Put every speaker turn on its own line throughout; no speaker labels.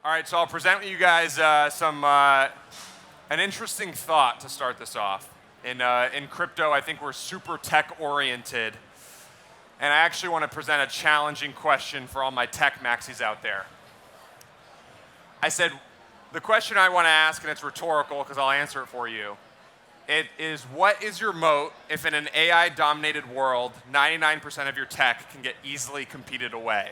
All right, so I'll present with you guys an interesting thought to start this off. In crypto, I think we're super tech-oriented, and I actually want to present a challenging question for all my tech maxis out there. I said, the question I want to ask, and it's rhetorical because I'll answer it for you, it is, what is your moat if in an AI-dominated world, 99% of your tech can get easily competed away?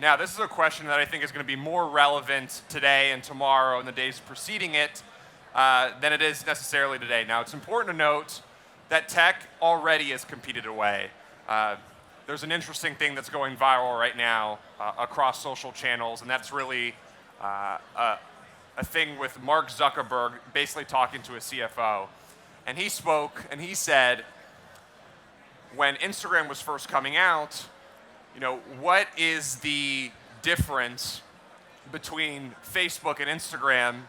Now, this is a question that I think is going to be more relevant today and tomorrow and the days preceding it than it is necessarily today. Now, it's important to note that tech already is competed away. There's an interesting thing that's going viral right now across social channels, and that's really a thing with Mark Zuckerberg basically talking to a CFO. And he spoke, and he said, when Instagram was first coming out, what is the difference between Facebook and Instagram?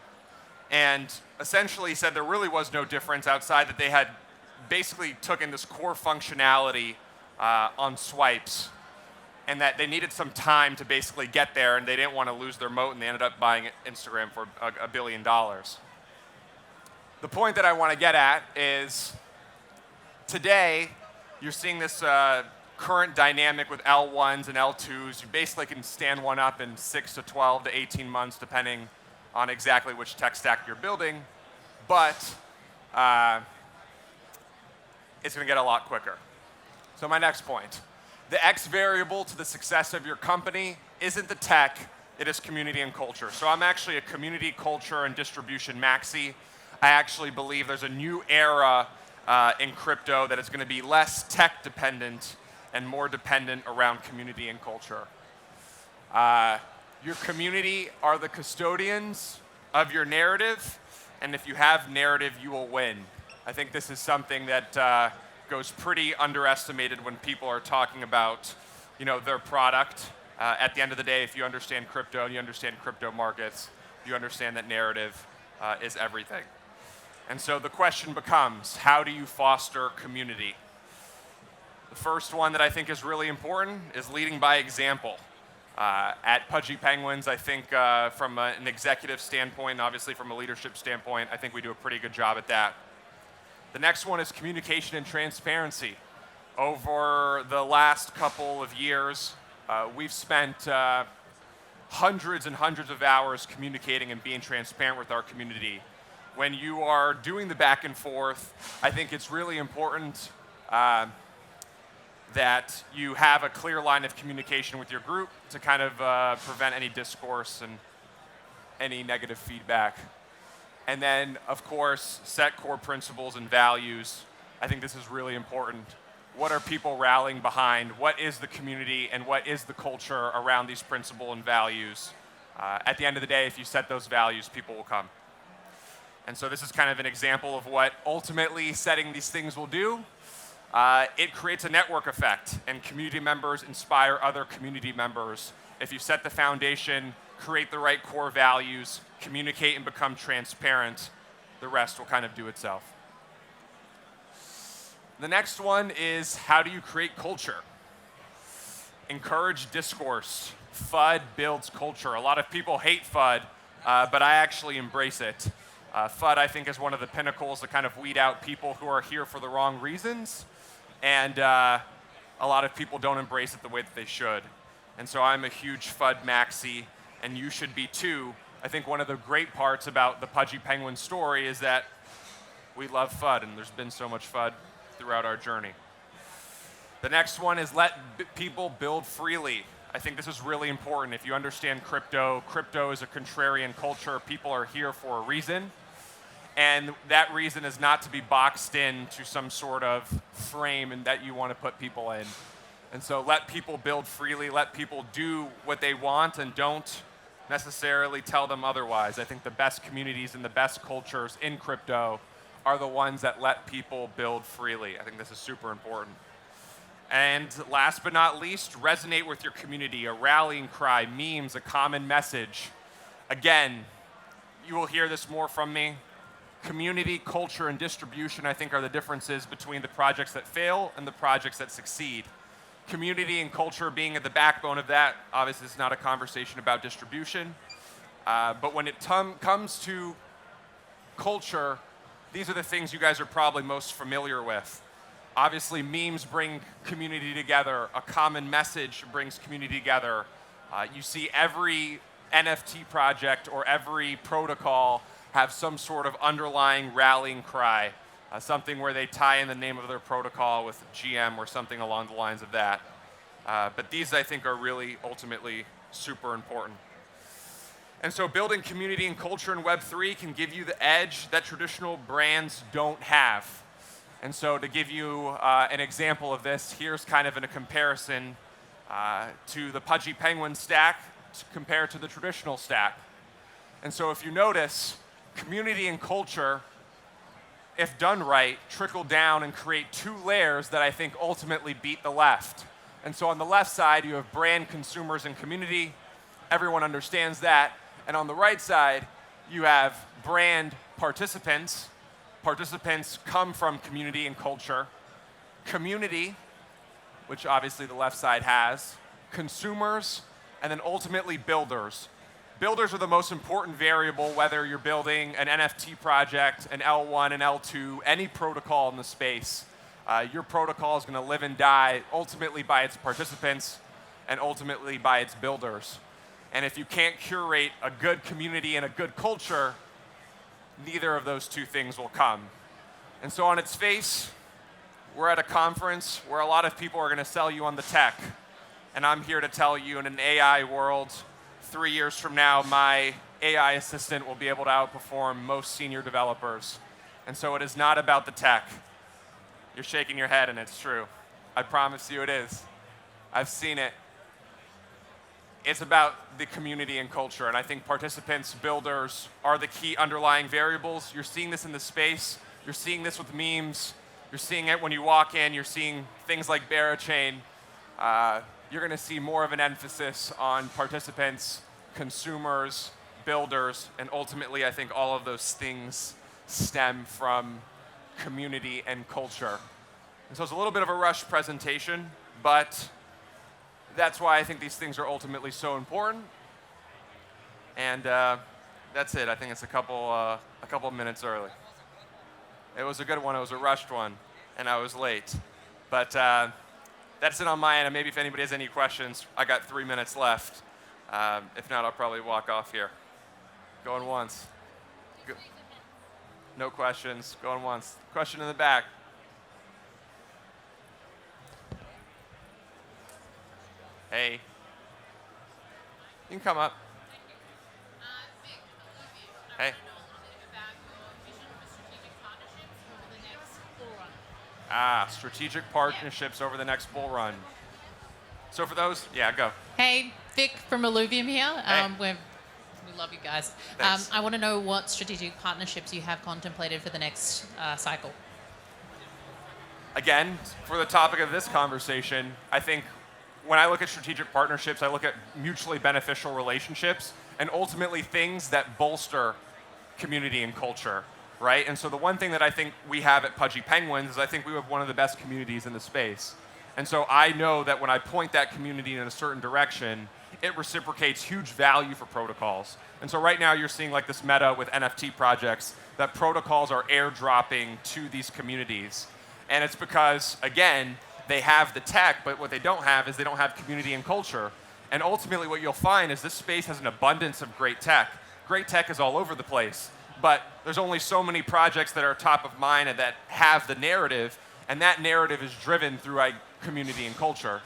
And essentially he said there really was no difference outside that they had basically taken this core functionality on swipes, and that they needed some time to basically get there, and they didn't want to lose their moat, and they ended up buying Instagram for $1 billion. The point that I want to get at is today you're seeing this current dynamic with L1s and L2s. You basically can stand one up in 6 to 12 to 18 months, depending on exactly which tech stack you're building. But it's going to get a lot quicker. So my next point, the X variable to the success of your company isn't the tech, it is community and culture. So I'm actually a community, culture, and distribution maxi. I actually believe there's a new era in crypto that is going to be less tech dependent and more dependent around community and culture. Your community are the custodians of your narrative, and if you have narrative, you will win. I think this is something that goes pretty underestimated when people are talking about their product. At the end of the day, if you understand crypto and you understand crypto markets, you understand that narrative is everything. And so the question becomes, how do you foster community? The first one that I think is really important is leading by example. At Pudgy Penguins, I think from an executive standpoint, obviously from a leadership standpoint, I think we do a pretty good job at that. The next one is communication and transparency. Over the last couple of years, we've spent hundreds and hundreds of hours communicating and being transparent with our community. When you are doing the back and forth, I think it's really important that you have a clear line of communication with your group to kind of prevent any discourse and any negative feedback. And then, of course, set core principles and values. I think this is really important. What are people rallying behind? What is the community and what is the culture around these principles and values? At the end of the day, if you set those values, people will come. And so this is kind of an example of what ultimately setting these things will do. It creates a network effect, and community members inspire other community members. If you set the foundation, create the right core values, communicate and become transparent, the rest will kind of do itself. The next one is, how do you create culture? Encourage discourse. FUD builds culture. A lot of people hate FUD, but I actually embrace it. FUD, I think, is one of the pinnacles to kind of weed out people who are here for the wrong reasons. And a lot of people don't embrace it the way that they should. And so I'm a huge FUD maxi, and you should be too. I think one of the great parts about the Pudgy Penguin story is that we love FUD, and there's been so much FUD throughout our journey. The next one is let people build freely. I think this is really important. If you understand crypto, crypto is a contrarian culture. People are here for a reason. And that reason is not to be boxed into some sort of frame and that you want to put people in. And so let people build freely, let people do what they want, and don't necessarily tell them otherwise. I think the best communities and the best cultures in crypto are the ones that let people build freely. I think this is super important. And last but not least, resonate with your community, a rallying cry, memes, a common message. Again, you will hear this more from me. Community, culture, and distribution, I think, are the differences between the projects that fail and the projects that succeed. Community and culture being at the backbone of that. Obviously, it's not a conversation about distribution. But when it comes to culture, these are the things you guys are probably most familiar with. Obviously, memes bring community together. A common message brings community together. You see every NFT project or every protocol have some sort of underlying rallying cry, something where they tie in the name of their protocol with GM or something along the lines of that. But these, I think, are really ultimately super important. And so building community and culture in Web3 can give you the edge that traditional brands don't have. And so to give you an example of this, here's kind of in a comparison to the Pudgy Penguin stack compared to the traditional stack. And so if you notice, community and culture, if done right, trickle down and create two layers that I think ultimately beat the left. And so on the left side, you have brand, consumers, and community. Everyone understands that. And on the right side, you have brand participants. Participants come from community and culture. Community, which obviously the left side has. Consumers, and then ultimately builders. Builders are the most important variable, whether you're building an NFT project, an L1, an L2, any protocol in the space. Your protocol is going to live and die ultimately by its participants and ultimately by its builders. And if you can't curate a good community and a good culture, neither of those two things will come. And so on its face, we're at a conference where a lot of people are going to sell you on the tech. And I'm here to tell you, in an AI world, 3 years from now, my AI assistant will be able to outperform most senior developers. And so it is not about the tech. You're shaking your head, and it's true. I promise you it is. I've seen it. It's about the community and culture, and I think participants, builders, are the key underlying variables. You're seeing this in the space. You're seeing this with memes. You're seeing it when you walk in. You're seeing things like Barachain. You're going to see more of an emphasis on participants, consumers, builders, and ultimately I think all of those things stem from community and culture. And so it's a little bit of a rushed presentation, but that's why I think these things are ultimately so important. And that's it. I think it's a couple minutes early. It was a good one. It was a rushed one, and I was late. But that's it on my end. And maybe if anybody has any questions, I got 3 minutes left. If not, I'll probably walk off here. Going once. Go. No questions. Going once. Question in the back. Hey. You can come up. Hey. Strategic partnerships over the next bull run. So for those, yeah, go.
Hey, Vic from Alluvium here.
Hey.
We love you guys.
Thanks.
I want to know what strategic partnerships you have contemplated for the next cycle.
Again, for the topic of this conversation, I think when I look at strategic partnerships, I look at mutually beneficial relationships and ultimately things that bolster community and culture, right? And so the one thing that I think we have at Pudgy Penguins is I think we have one of the best communities in the space. And so I know that when I point that community in a certain direction, it reciprocates huge value for protocols. And so right now you're seeing like this meta with NFT projects that protocols are airdropping to these communities. And it's because, again, they have the tech, but what they don't have is they don't have community and culture. And ultimately what you'll find is this space has an abundance of great tech. Great tech is all over the place, but there's only so many projects that are top of mind and that have the narrative, and that narrative is driven through community and culture.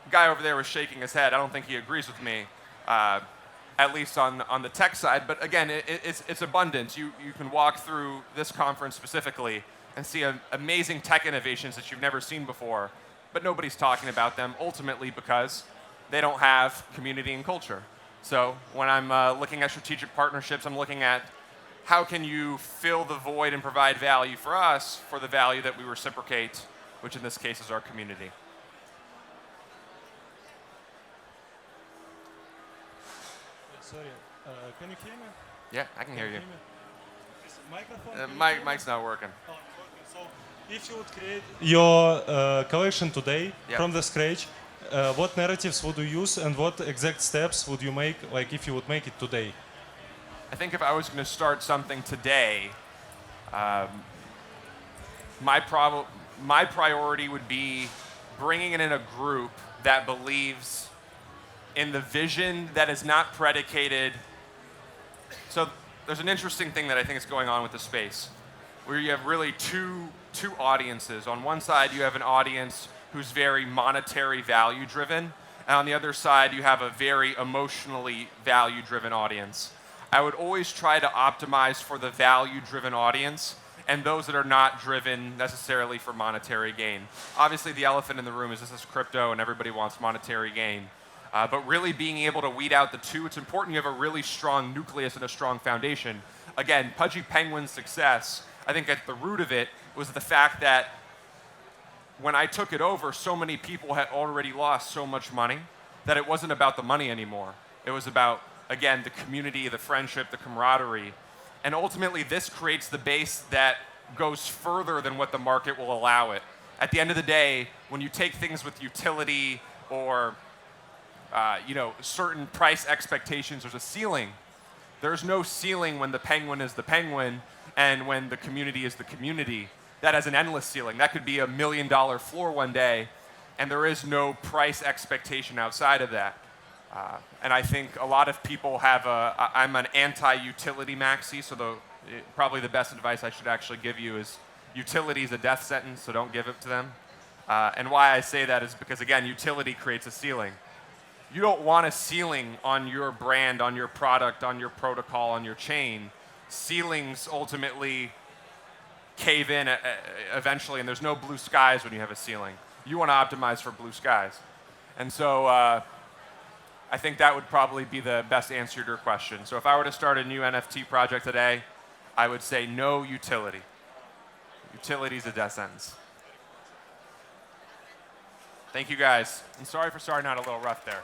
The guy over there was shaking his head. I don't think he agrees with me, at least on the tech side, but again, it's abundance. You can walk through this conference specifically and see amazing tech innovations that you've never seen before, but nobody's talking about them ultimately because they don't have community and culture. So when I'm looking at strategic partnerships, I'm looking at how can you fill the void and provide value for us for the value that we reciprocate, which in this case is our community.
Sorry, can you hear me?
Yeah, I can hear you.
Is microphone?
Mic's not working.
Oh, okay. So if you would create your collection today from the scratch, what narratives would you use and what exact steps would you make, like if you would make it today?
I think if I was going to start something today, my priority would be bringing in a group that believes in the vision that is not predicated. So there's an interesting thing that I think is going on with the space, where you have really two audiences. On one side, you have an audience who's very monetary value driven, and on the other side, you have a very emotionally value driven audience. I would always try to optimize for the value driven audience and those that are not driven necessarily for monetary gain. Obviously, the elephant in the room is this is crypto and everybody wants monetary gain. But really being able to weed out the two, it's important you have a really strong nucleus and a strong foundation. Again, Pudgy Penguin's success, I think at the root of it was the fact that when I took it over, so many people had already lost so much money that it wasn't about the money anymore. It was about, again, the community, the friendship, the camaraderie. And ultimately, this creates the base that goes further than what the market will allow it. At the end of the day, when you take things with utility or certain price expectations, there's a ceiling. There's no ceiling when the penguin is the penguin and when the community is the community. That has an endless ceiling. That could be $1 million floor one day, and there is no price expectation outside of that. And I think a lot of people have I'm an anti-utility maxi, so probably the best advice I should actually give you is utility is a death sentence, so don't give it to them. And why I say that is because, again, utility creates a ceiling. You don't want a ceiling on your brand, on your product, on your protocol, on your chain. Ceilings ultimately cave in eventually, and there's no blue skies when you have a ceiling. You want to optimize for blue skies. And so I think that would probably be the best answer to your question. So if I were to start a new NFT project today, I would say no utility. Utility is a death sentence. Thank you guys. And sorry for starting out a little rough there.